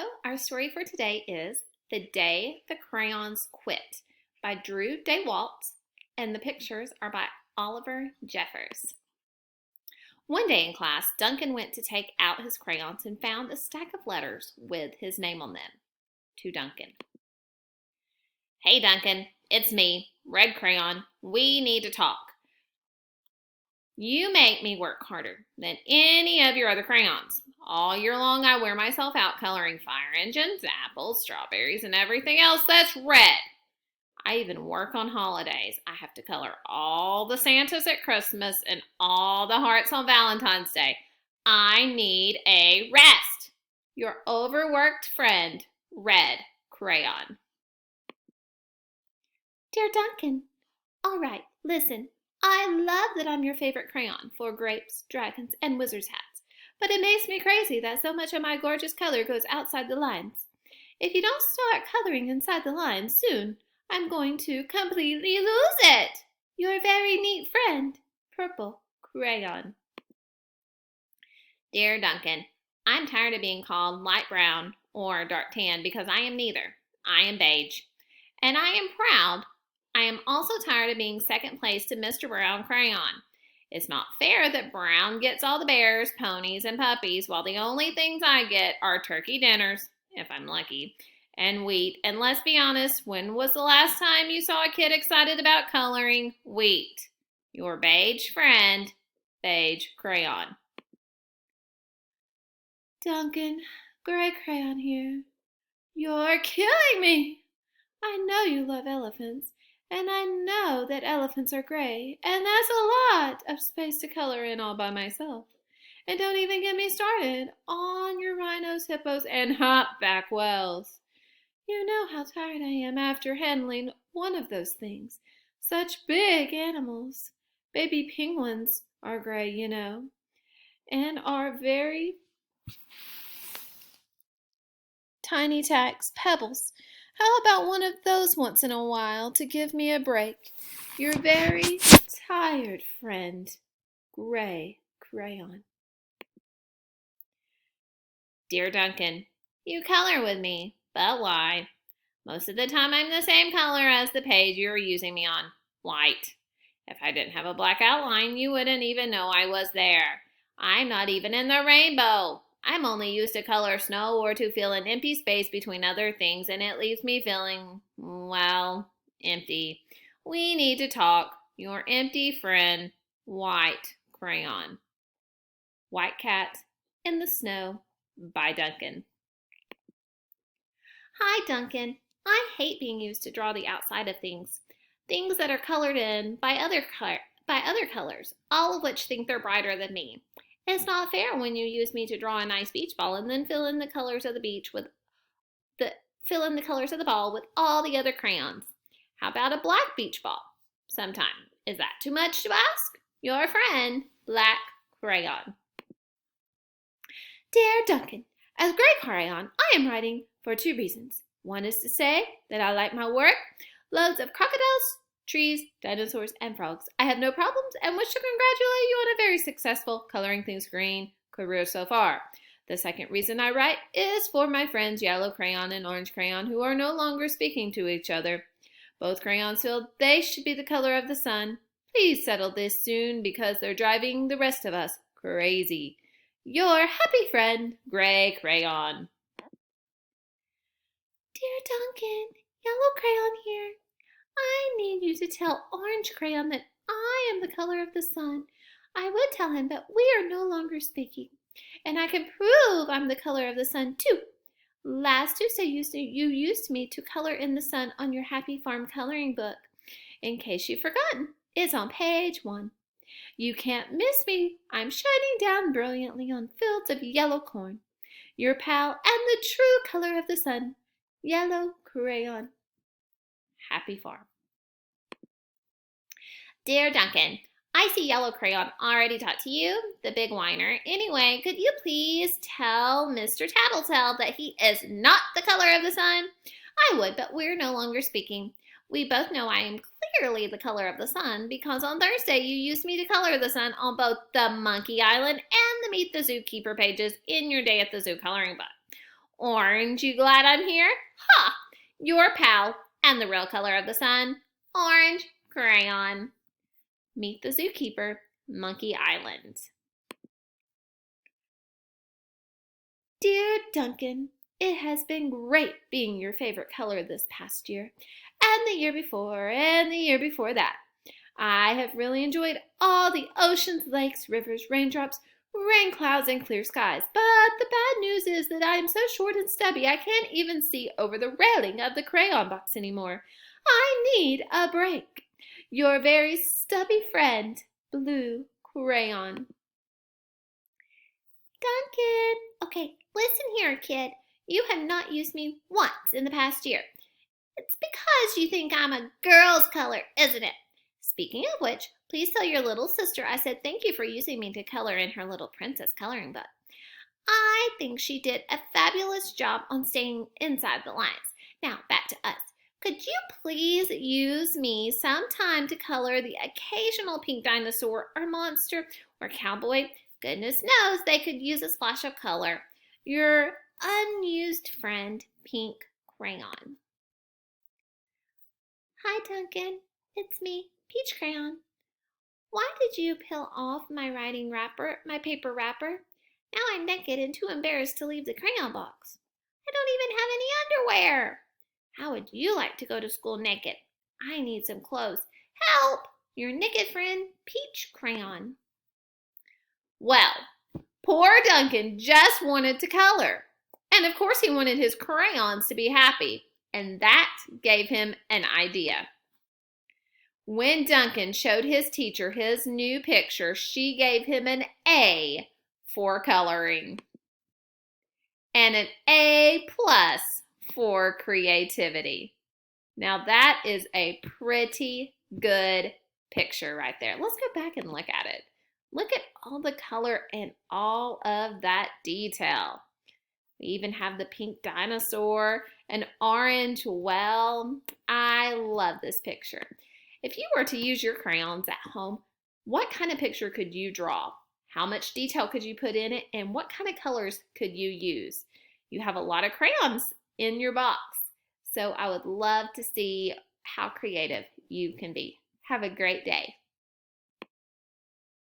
Hello, our story for today is The Day the Crayons Quit by Drew DeWalt, and the pictures are by Oliver Jeffers. One day in class, Duncan went to take out his crayons and found a stack of letters with his name on them. To Duncan. Hey Duncan, it's me, Red Crayon. We need to talk. You make me work harder than any of your other crayons. All year long I wear myself out coloring fire engines, apples, strawberries, and everything else that's red. I even work on holidays. I have to color all the Santas at Christmas and all the hearts on Valentine's Day. I need a rest. Your overworked friend, Red Crayon. Dear Duncan, all right, listen. I love that I'm your favorite crayon for grapes, dragons, and wizard's hats, but it makes me crazy that so much of my gorgeous color goes outside the lines. If you don't start coloring inside the lines soon, I'm going to completely lose it. Your very neat friend, Purple Crayon. Dear Duncan, I'm tired of being called light brown or dark tan because I am neither. I am beige. And I am proud. I am also tired of being second place to Mr. Brown Crayon. It's not fair that Brown gets all the bears, ponies, and puppies, while the only things I get are turkey dinners, if I'm lucky, and wheat. And let's be honest, when was the last time you saw a kid excited about coloring wheat? Your beige friend, Beige Crayon. Duncan, Gray Crayon here. You're killing me. I know you love elephants. And I know that elephants are gray, and that's a lot of space to color in all by myself. And don't even get me started on your rhinos, hippos, and hopback whales. You know how tired I am after handling one of those things. Such big animals. Baby penguins are gray, you know, and are very tiny tacks, pebbles. How about one of those once in a while to give me a break? Your very tired friend, Gray Crayon. Dear Duncan, you color with me, but why? Most of the time I'm the same color as the page you're using me on, white. If I didn't have a black outline, you wouldn't even know I was there. I'm not even in the rainbow. I'm only used to color snow or to fill an empty space between other things, and it leaves me feeling, well, empty. We need to talk. Your empty friend, White Crayon. White Cat in the Snow by Duncan. Hi, Duncan. I hate being used to draw the outside of things. Things that are colored in by other colors, all of which think they're brighter than me. It's not fair when you use me to draw a nice beach ball and then fill in the colors of the ball with all the other crayons. How about a black beach ball? Sometime. Is that too much to ask? Your friend, Black Crayon. Dear Duncan, as Gray Crayon, I am writing for two reasons. One is to say that I like my work. Loads of crocodiles, trees, dinosaurs, and frogs. I have no problems and wish to congratulate you on a very successful coloring things green career so far. The second reason I write is for my friends Yellow Crayon and Orange Crayon who are no longer speaking to each other. Both crayons feel they should be the color of the sun. Please settle this soon because they're driving the rest of us crazy. Your happy friend, Gray Crayon. Dear Duncan, Yellow Crayon here. I need you to tell Orange Crayon that I am the color of the sun. I would tell him, but we are no longer speaking. And I can prove I'm the color of the sun, too. Last Tuesday, you used me to color in the sun on your Happy Farm coloring book. In case you've forgotten, it's on page 1. You can't miss me. I'm shining down brilliantly on fields of yellow corn. Your pal and the true color of the sun, Yellow Crayon. Happy Farm. Dear Duncan, I see Yellow Crayon already talked to you, the big whiner. Anyway, could you please tell Mr. Tattletale that he is not the color of the sun? I would, but we're no longer speaking. We both know I am clearly the color of the sun because on Thursday you used me to color the sun on both the Monkey Island and the Meet the Zookeeper pages in your Day at the Zoo coloring book. Orange, you glad I'm here? Ha! Your pal and the real color of the sun, orange crayon. Meet the zookeeper, Monkey Island. Dear Duncan, it has been great being your favorite color this past year, and the year before, and the year before that. I have really enjoyed all the oceans, lakes, rivers, raindrops, rain clouds, and clear skies. But the bad news is that I am so short and stubby I can't even see over the railing of the crayon box anymore. I need a break. Your very stubby friend, Blue Crayon. Duncan! Okay, listen here, kid. You have not used me once in the past year. It's because you think I'm a girl's color, isn't it? Speaking of which, please tell your little sister I said thank you for using me to color in her little princess coloring book. I think she did a fabulous job on staying inside the lines. Now, back to us. Could you please use me sometime to color the occasional pink dinosaur or monster or cowboy? Goodness knows they could use a splash of color. Your unused friend, Pink Crayon. Hi, Duncan. It's me, Peach Crayon. Why did you peel off my my paper wrapper? Now I'm naked and too embarrassed to leave the crayon box. I don't even have any underwear. How would you like to go to school naked? I need some clothes. Help! Your naked friend, Peach Crayon. Well, poor Duncan just wanted to color. And of course he wanted his crayons to be happy. And that gave him an idea. When Duncan showed his teacher his new picture, she gave him an A for coloring and an A+ for creativity. Now that is a pretty good picture right there. Let's go back and look at it. Look at all the color and all of that detail. We even have the pink dinosaur, an orange well. I love this picture. If you were to use your crayons at home, what kind of picture could you draw? How much detail could you put in it? And what kind of colors could you use? You have a lot of crayons in your box, so I would love to see how creative you can be. Have a great day.